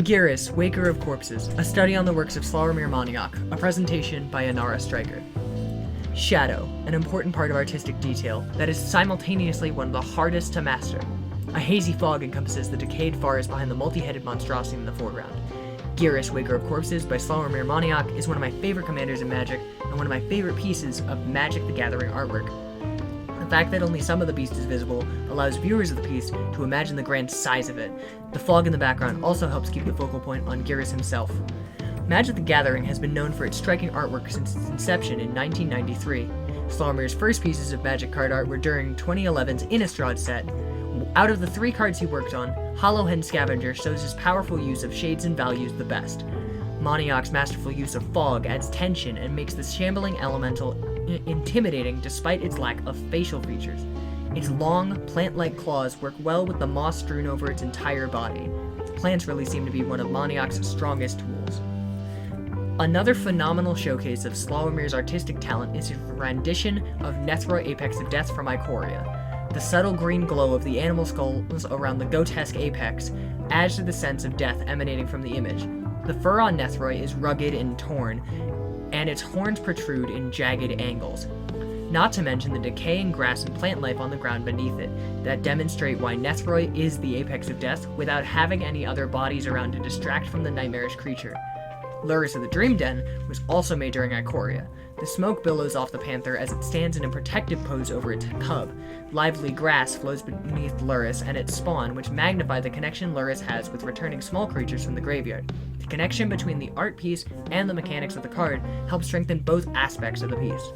Gyrus, Waker of Corpses, a study on the works of Slawomir Maniak, a presentation by Inara Stryker. Shadow, an important part of artistic detail that is simultaneously one of the hardest to master. A hazy fog encompasses the decayed forest behind the multi-headed monstrosity in the foreground. Gyrus, Waker of Corpses by Slawomir Maniak is one of my favorite commanders in Magic, and one of my favorite pieces of Magic the Gathering artwork. The fact that only some of the beast is visible allows viewers of the piece to imagine the grand size of it. The fog in the background also helps keep the focal point on Gyrus himself. Magic the Gathering has been known for its striking artwork since its inception in 1993. Slawomir's first pieces of Magic card art were during 2011's Innistrad set. Out of the 3 cards he worked on, Hollowhen Scavenger shows his powerful use of shades and values the best. Maniak's masterful use of fog adds tension and makes the shambling elemental intimidating despite its lack of facial features. Its long, plant-like claws work well with the moss strewn over its entire body. Plants really seem to be one of Maniak's strongest tools. Another phenomenal showcase of Slawomir's artistic talent is his rendition of Nethroi Apex of Death from Ikoria. The subtle green glow of the animal skulls around the grotesque apex adds to the sense of death emanating from the image. The fur on Nethroi is rugged and torn, and its horns protrude in jagged angles. Not to mention the decaying grass and plant life on the ground beneath it, that demonstrate why Nethroi is the apex of death without having any other bodies around to distract from the nightmarish creature. Lurrus of the Dream Den was also made during Ikoria. The smoke billows off the panther as it stands in a protective pose over its cub. Lively grass flows beneath Lurrus and its spawn, which magnify the connection Lurrus has with returning small creatures from the graveyard. The connection between the art piece and the mechanics of the card helps strengthen both aspects of the piece.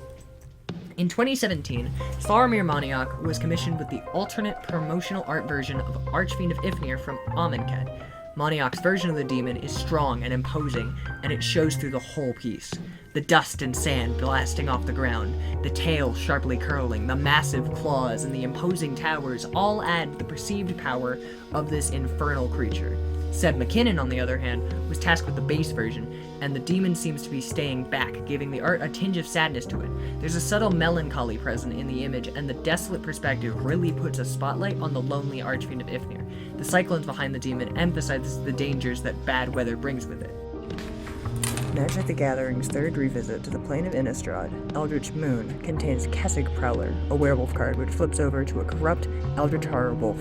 In 2017, Slawomir Maniak was commissioned with the alternate promotional art version of Archfiend of Ifnir from Amonkhet. Maniak's version of the demon is strong and imposing, and it shows through the whole piece. The dust and sand blasting off the ground, the tail sharply curling, the massive claws, and the imposing towers all add the perceived power of this infernal creature. Seb McKinnon, on the other hand, was tasked with the base version, and the demon seems to be staying back, giving the art a tinge of sadness to it. There's a subtle melancholy present in the image, and the desolate perspective really puts a spotlight on the lonely Archfiend of Ifnir. The cyclones behind the demon emphasizes the dangers that bad weather brings with it. Magic the Gathering's third revisit to the plane of Innistrad, Eldritch Moon, contains Kessig Prowler, a werewolf card which flips over to a corrupt Eldritch Horror Wolf.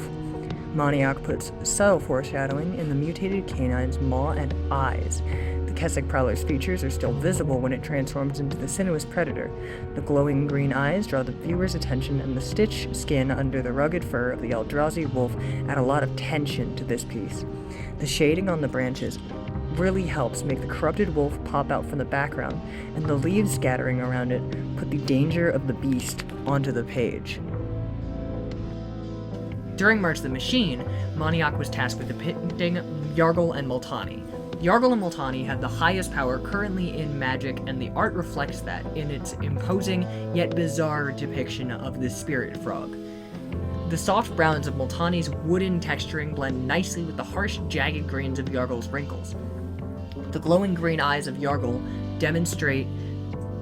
Maniak puts subtle foreshadowing in the mutated canine's maw and eyes. The Kessig Prowler's features are still visible when it transforms into the sinuous predator. The glowing green eyes draw the viewer's attention, and the stitched skin under the rugged fur of the Eldrazi wolf add a lot of tension to this piece. The shading on the branches really helps make the corrupted wolf pop out from the background, and the leaves scattering around it put the danger of the beast onto the page. During March the Machine, Maniak was tasked with depicting Yargul and Multani. Yargul and Multani have the highest power currently in Magic, and the art reflects that in its imposing yet bizarre depiction of the spirit frog. The soft browns of Multani's wooden texturing blend nicely with the harsh, jagged greens of Yargul's wrinkles. The glowing green eyes of Yargul demonstrate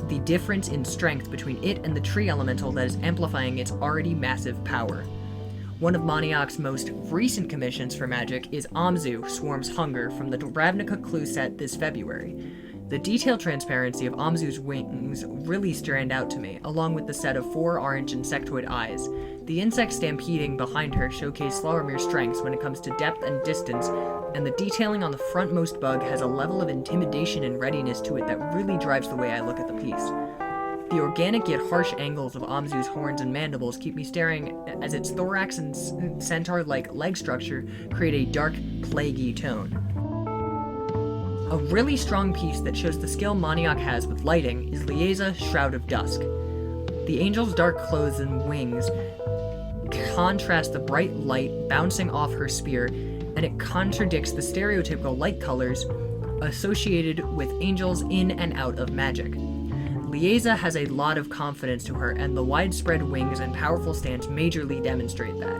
the difference in strength between it and the tree elemental that is amplifying its already massive power. One of Maniak's most recent commissions for Magic is Amzu, Swarm's Hunger, from the Ravnica Clue set this February. The detailed transparency of Amzu's wings really stand out to me, along with the set of 4 orange insectoid eyes. The insects stampeding behind her showcase Slawomir's strengths when it comes to depth and distance, and the detailing on the frontmost bug has a level of intimidation and readiness to it that really drives the way I look at the piece. The organic yet harsh angles of Amzu's horns and mandibles keep me staring as its thorax and centaur-like leg structure create a dark, plaguey tone. A really strong piece that shows the skill Maniak has with lighting is Lieza, Shroud of Dusk. The angel's dark clothes and wings contrast the bright light bouncing off her spear, and it contradicts the stereotypical light colors associated with angels in and out of Magic. Lieza has a lot of confidence to her, and the widespread wings and powerful stance majorly demonstrate that.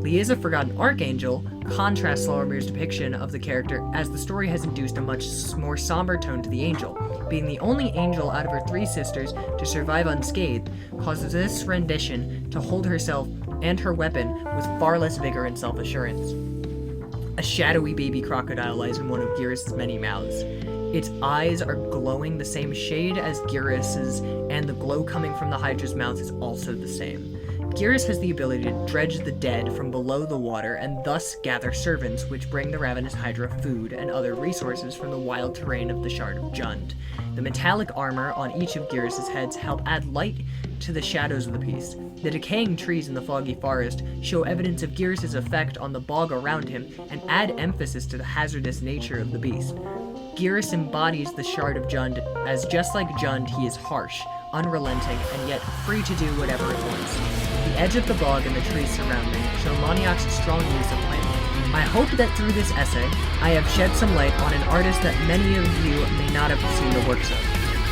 Lieza Forgotten Archangel contrasts Slawomir's depiction of the character, as the story has induced a much more somber tone to the angel. Being the only angel out of her 3 sisters to survive unscathed causes this rendition to hold herself and her weapon with far less vigor and self-assurance. A shadowy baby crocodile lies in one of Gyrus' many mouths. Its eyes are glowing the same shade as Gyrus's, and the glow coming from the Hydra's mouth is also the same. Gyrus has the ability to dredge the dead from below the water and thus gather servants which bring the ravenous Hydra food and other resources from the wild terrain of the Shard of Jund. The metallic armor on each of Gyrus' heads help add light to the shadows of the beast. The decaying trees in the foggy forest show evidence of Gyrus' effect on the bog around him and add emphasis to the hazardous nature of the beast. Gyrus embodies the Shard of Jund, as just like Jund, he is harsh, unrelenting, and yet free to do whatever it wants. The edge of the bog and the trees surrounding show Maniak's strong use of lighting. I hope that through this essay, I have shed some light on an artist that many of you may not have seen the works of.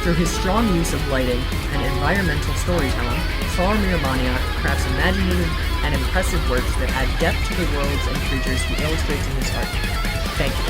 Through his strong use of lighting and environmental storytelling, Slawomir Maniak crafts imaginative and impressive works that add depth to the worlds and creatures he illustrates in his art. Thank you.